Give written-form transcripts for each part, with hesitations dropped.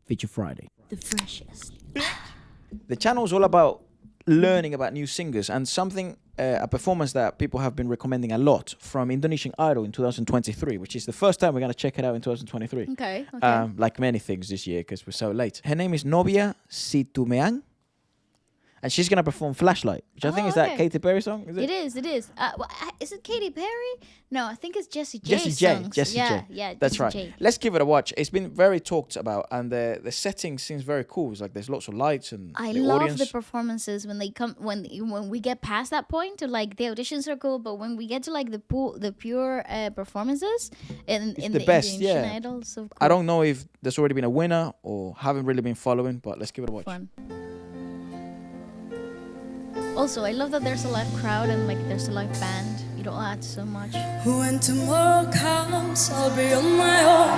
Feature Friday. The freshest. The channel is all about learning about new singers and something, a performance that people have been recommending a lot from Indonesian Idol in 2023, which is the first time we're going to check it out in 2023. Okay. Like many things this year because we're so late. Her name is Novia Situmeang. And she's going to perform Flashlight, which I think is that Katy Perry song. Is it? It is. Is it Katy Perry? No, I think it's Jessie J. Jessie J. songs. Jessie J. Yeah, That's Jessie right. J. Let's give it a watch. It's been very talked about, and the setting seems very cool. It's like there's lots of lights and I the love audience. the performances when they come when we get past that point to like the auditions are cool, but when we get to like the pure performances in the best, Indonesian yeah. Idol, so cool. I don't know if there's already been a winner or haven't really been following, but let's give it a watch. Fun. Also, I love that there's a live crowd and like there's a live band. You don't add so much. When tomorrow comes, I'll be on my own,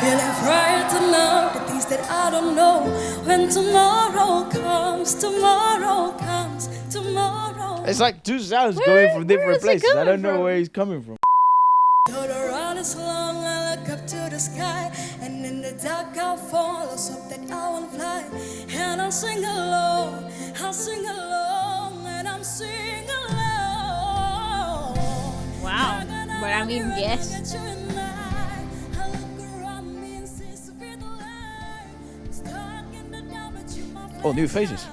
feeling frightened to know the things that I don't know. When tomorrow comes, tomorrow. It's like two sounds going from different is it places. I coming don't know from? where he's coming from. Though the road is long, I look up to the sky, and in the dark I'll fall. Let's hope that I won't fly, and I'll sing along, and I'm sing along. Wow. But I mean, yes. Oh, new faces.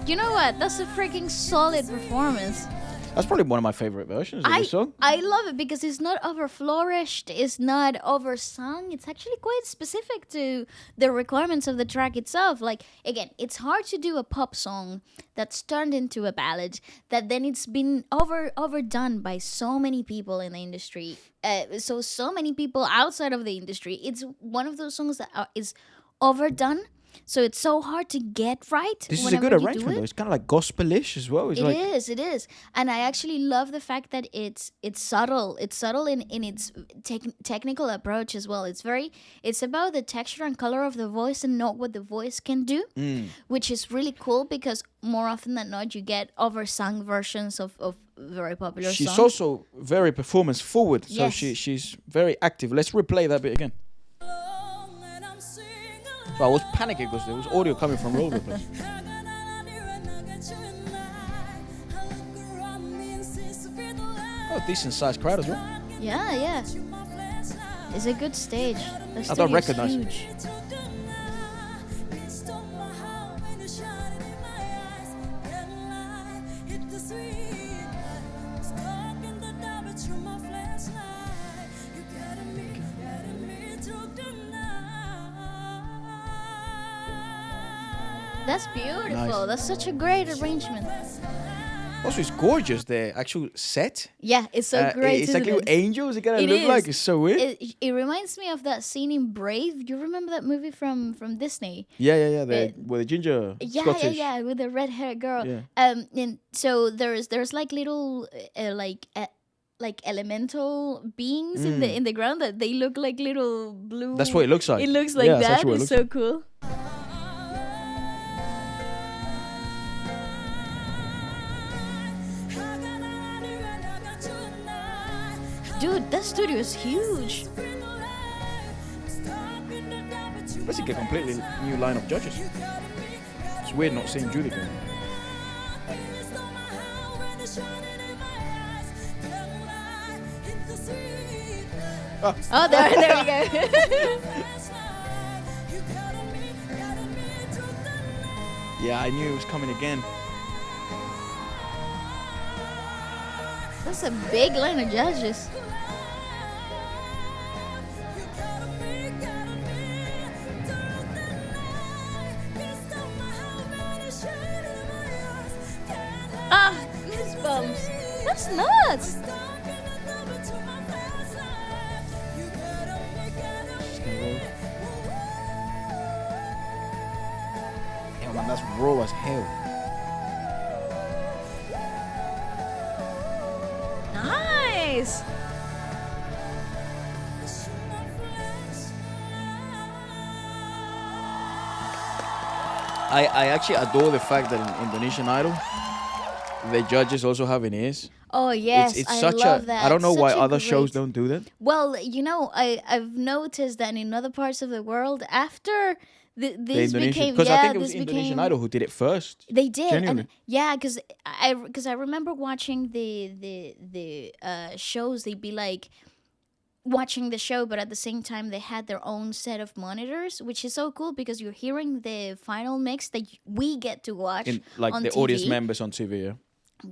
You know what? That's a freaking solid performance. That's probably one of my favorite versions of this song. I love it because it's not over flourished, it's not over sung. It's actually quite specific to the requirements of the track itself. Like, again, it's hard to do a pop song that's turned into a ballad that then it's been overdone by so many people in the industry. So many people outside of the industry. It's one of those songs that is overdone. So it's so hard to get right. This is a good arrangement, though. It's kind of like gospelish as well. It is. And I actually love the fact that it's subtle. It's subtle in its technical approach as well. It's about the texture and color of the voice and not what the voice can do, which is really cool because more often than not, you get oversung versions of very popular songs. She's also very performance forward, so Yes. she's very active. Let's replay that bit again. So I was panicking because there was audio coming from all over the place. Oh, decent sized crowd as well. Yeah. It's a good stage. I don't recognize it. huge. That's beautiful. Nice. That's such a great arrangement. Also, it's gorgeous, the actual set. Yeah, it's so great. It's like isn't little it? angels. It kind of It look is. like. It's so weird. It reminds me of that scene in Brave. You remember that movie from Disney? Yeah. With the ginger Scottish. Yeah, with the red haired girl. Yeah. And so there's like little like elemental beings in the ground that they look like little blue. That's what it looks like. It looks like Yeah, that's that. actually what it It's looks so cool. Dude, that studio is huge. Basically a completely new line of judges. It's weird not seeing Judy again. Oh, there we go. Yeah, I knew it was coming again. That's a big line of judges. Ah, goosebumps. That's nuts. Yeah, man, that's raw as hell. Nice. I actually adore the fact that in Indonesian Idol, the judges also have an ears. Oh yes, It's I such love a. that. I don't know why Such a other shows great- don't do that. Well, I've noticed that in other parts of the world, after The this Indonesian, became, because I yeah, think it was this Indonesian became. Idol who did it first. They did, Genuinely. and yeah, because I remember watching the shows. They'd be like watching the show, but at the same time they had their own set of monitors, which is so cool because you're hearing the final mix that we get to watch In like on the TV. audience members on TV. Yeah.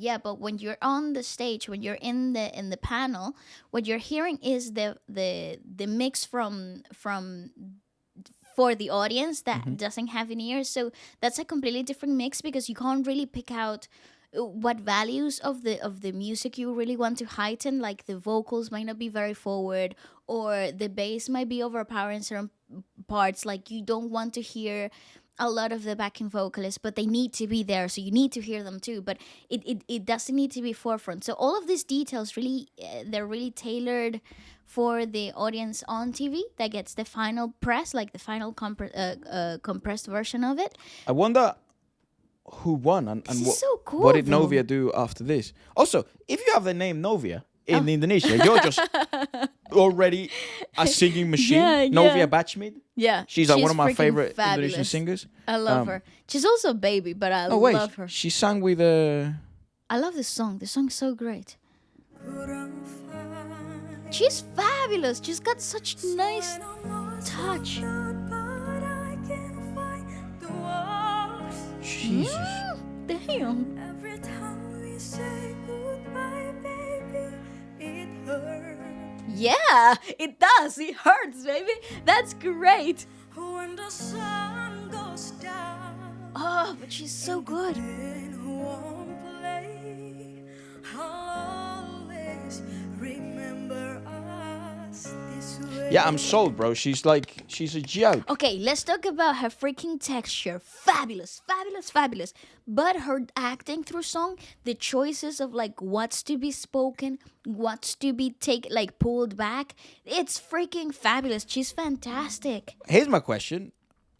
Yeah, but when you're on the stage, when you're in the panel, what you're hearing is the mix from for the audience that doesn't have any ears. So that's a completely different mix because you can't really pick out what values of the music you really want to heighten. Like the vocals might not be very forward, or the bass might be overpowering certain parts. Like you don't want to hear a lot of the backing vocalists, but they need to be there, so you need to hear them too. But it doesn't need to be forefront. So all of these details really they're really tailored for the audience on TV that gets the final press, like the final compressed version of it. I wonder who won and This is what, so cool, what did though. Novia do after this. Also, if you have the name Novia in Indonesia, you're just already a singing machine. Yeah, Novia yeah. Batchmid. Yeah, She's like one of my freaking favorite fabulous. Indonesian singers. I love her. She's also a baby, but I Oh wait, love her. she sang with I love this song. This song's so great. She's fabulous. She's got such nice touch. Jesus. Damn. Every time we say goodbye, baby, it hurts. Yeah, it does. It hurts, baby. That's great. When the sun goes down, Oh, but she's so good. in one place, I'll always remember us this way. Yeah, I'm sold, bro. She's a joke. Okay, let's talk about her freaking texture. Fabulous, fabulous, fabulous. But her acting through song, the choices of like what's to be spoken, what's to be pulled back, it's freaking fabulous. She's fantastic. Here's my question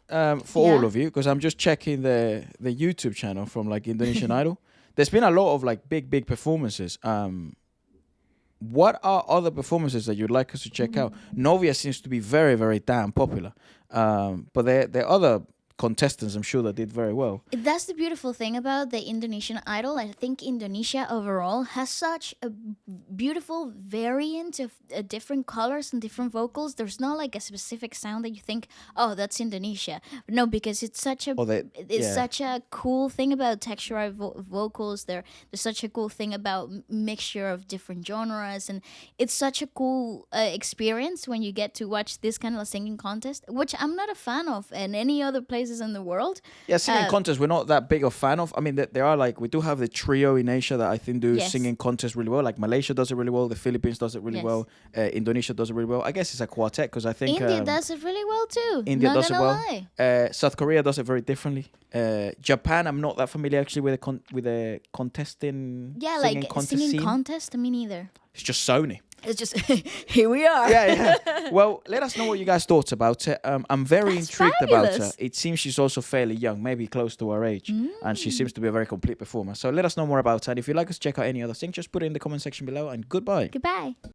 for all of you, because I'm just checking the YouTube channel from like Indonesian Idol. There's been a lot of like big performances. What are other performances that you'd like us to check out? Novia seems to be very, very damn popular. But there are other contestants, I'm sure, that did very well. That's the beautiful thing about the Indonesian Idol. I think Indonesia overall has such a beautiful variant of different colors and different vocals. There's not like a specific sound that you think, oh, that's Indonesia. No, because it's such a such a cool thing about texturized vocals. There's such a cool thing about mixture of different genres, and it's such a cool experience when you get to watch this kind of singing contest, which I'm not a fan of in any other places in the world. Yeah, singing contests we're not that big of fan of. I mean, there are like, we do have the trio in Asia that I think do singing contests really well. Like Malaysia does it really well, the Philippines does it really well, Indonesia does it really well. I guess it's a quartet because I think India does it really well too. India Not does it gonna well. lie. South Korea does it very differently. Japan, I'm not that familiar actually with the contesting. Yeah, singing like contest singing scene. contest. Me neither. It's just Sony. It's just here we are. Yeah. Well, let us know what you guys thought about it. I'm very That's intrigued about her. fabulous. It seems she's also fairly young, maybe close to our age, and she seems to be a very complete performer. So let us know more about her. And if you'd like us to check out any other thing, just put it in the comment section below. And goodbye. Goodbye.